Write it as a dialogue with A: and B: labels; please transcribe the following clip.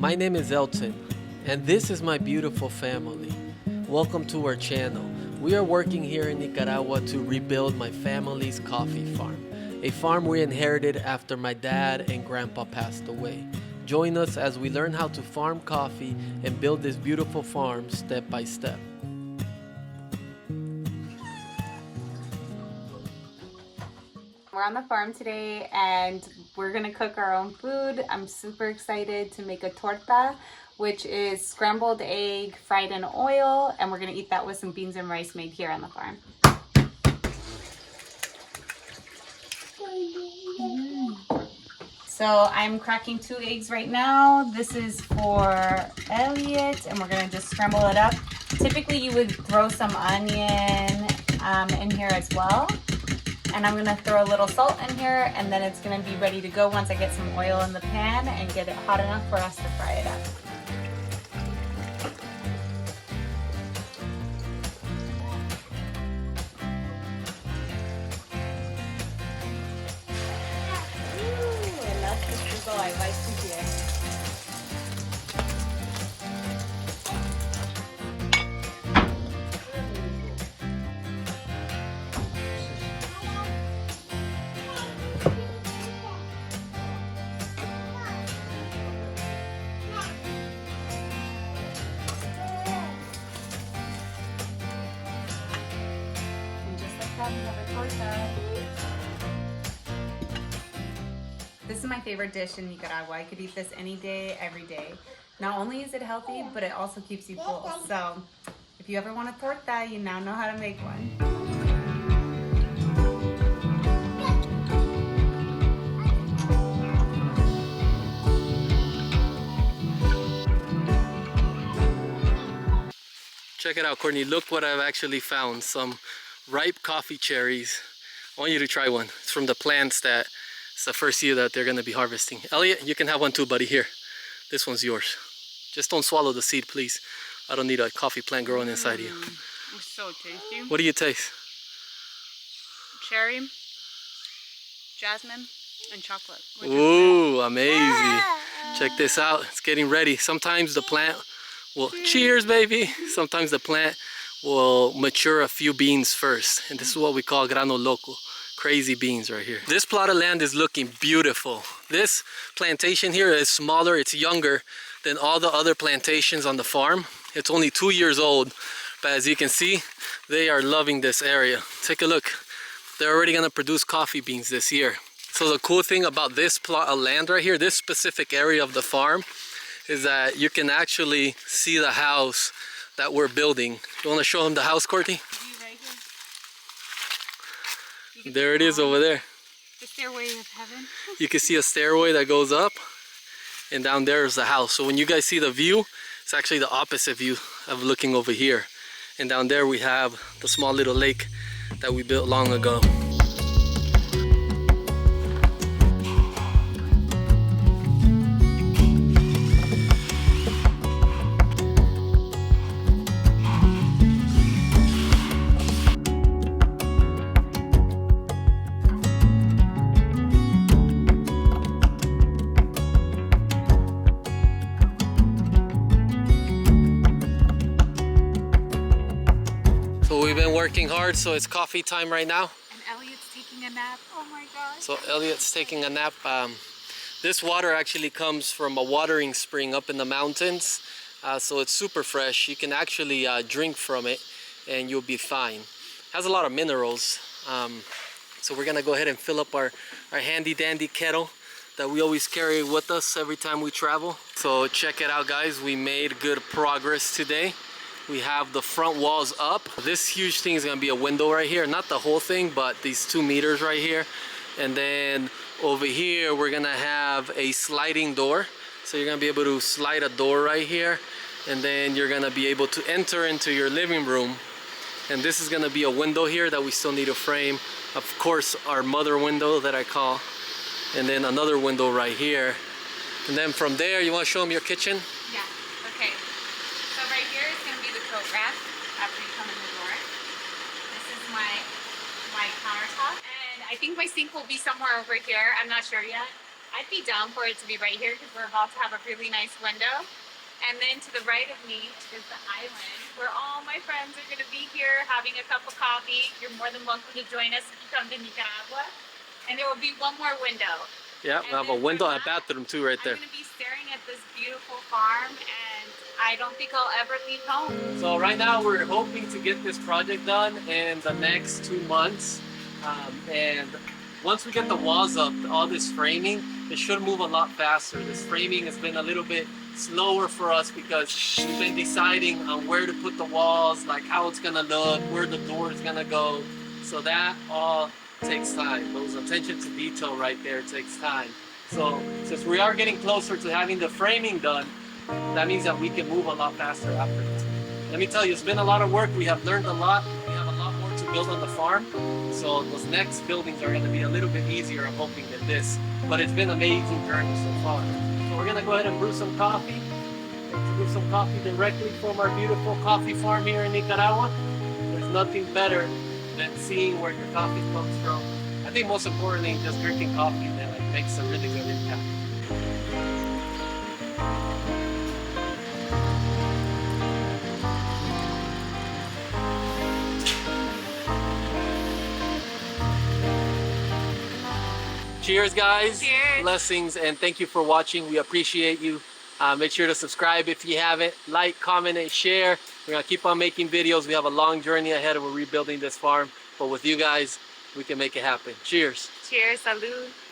A: My name is Elton, and this is my beautiful family. Welcome to our channel. We are working here in Nicaragua to rebuild my family's coffee farm, a farm we inherited after my dad and grandpa passed away. Join us as we learn how to farm coffee and build this beautiful farm step by step.
B: We're on the farm today and we're gonna cook our own food. I'm super excited to make a torta, which is scrambled egg fried in oil, and we're gonna eat that with some beans and rice made here on the farm. So I'm cracking 2 eggs right now. This is for Elliot, and we're gonna just scramble it up. Typically you would throw some onion in here as well. And I'm gonna throw a little salt in here, and then it's gonna be ready to go once I get some oil in the pan and get it hot enough for us to fry it up. This is my favorite dish in Nicaragua. I could eat this any day, every day. Not only is it healthy, but it also keeps you full. So if you ever want a torta, you now know how to make one.
A: Check it out, Courtney. Look what I've actually found. Some ripe coffee cherries. I want you to try one. It's from the plants that it's the first year that they're going to be harvesting. Elliot, you can have one too, buddy. Here. This one's yours. Just don't swallow the seed, please. I don't need a coffee plant growing inside you.
B: It's so tasty.
A: What do you taste?
B: Cherry, jasmine, and chocolate.
A: Ooh, amazing. Check this out. It's getting ready. Sometimes the plant will, cheers baby. Sometimes the plant will mature a few beans first. And this is what we call grano loco. Crazy beans right here. This plot of land is looking beautiful. This plantation here is smaller, it's younger than all the other plantations on the farm. It's only 2 years old, but as you can see, they are loving this area. Take a look. They're already gonna produce coffee beans this year. So the cool thing about this plot of land right here, this specific area of the farm, is that you can actually see the house that we're building. You wanna show them the house, Courtney? There it is over there.
B: The stairway of heaven.
A: You can see a stairway that goes up, and down there is the house. So when you guys see the view, it's actually the opposite view of looking over here. And down there we have the small little lake that we built long ago. So we've been working hard, so it's coffee time right now.
B: And Elliot's taking a nap. Oh my gosh.
A: So Elliot's taking a nap. This water actually comes from a watering spring up in the mountains. So it's super fresh. You can actually drink from it and you'll be fine. It has a lot of minerals. So we're gonna go ahead and fill up our handy dandy kettle that we always carry with us every time we travel. So check it out, guys. We made good progress today. We have the front walls up. This huge thing is gonna be a window right here. Not the whole thing, but these 2 meters right here. And then over here, we're gonna have a sliding door. So you're gonna be able to slide a door right here. And then you're gonna be able to enter into your living room. And this is gonna be a window here that we still need to frame. Of course, our mother window that I call. And then another window right here. And then from there, you wanna show them your kitchen?
B: Yeah, okay. So right here is going to be the coat rack after you come in the door. This is my countertop. And I think my sink will be somewhere over here. I'm not sure yet. I'd be down for it to be right here because we're about to have a really nice window. And then to the right of me is the island where all my friends are going to be here having a cup of coffee. You're more than welcome to join us if you come to Nicaragua. And there will be one more window.
A: Yeah, we
B: And
A: have a
B: then
A: window
B: from
A: and a
B: that,
A: bathroom too right there.
B: I'm going to be staring at this beautiful farm, and I don't think I'll ever leave home.
A: So right now we're hoping to get this project done in the next 2 months. And once we get the walls up, all this framing, it should move a lot faster. This framing has been a little bit slower for us because we've been deciding on where to put the walls, like how it's gonna look, where the door is gonna go. So that all takes time. Those attention to detail right there takes time. So since we are getting closer to having the framing done, that means that we can move a lot faster afterwards. Let me tell you, it's been a lot of work. We have learned a lot. We have a lot more to build on the farm. So those next buildings are going to be a little bit easier, I'm hoping, than this. But it's been an amazing journey so far. So we're going to go ahead and brew some coffee. Brew some coffee directly from our beautiful coffee farm here in Nicaragua. There's nothing better than seeing where your coffee comes from. I think most importantly, just drinking coffee that like makes a really good impact. Cheers, guys.
B: Cheers.
A: Blessings, and thank you for watching. We appreciate you. Make sure to subscribe if you haven't. Like, comment, and share. We're going to keep on making videos. We have a long journey ahead of rebuilding this farm. But with you guys, we can make it happen. Cheers.
B: Cheers, salud.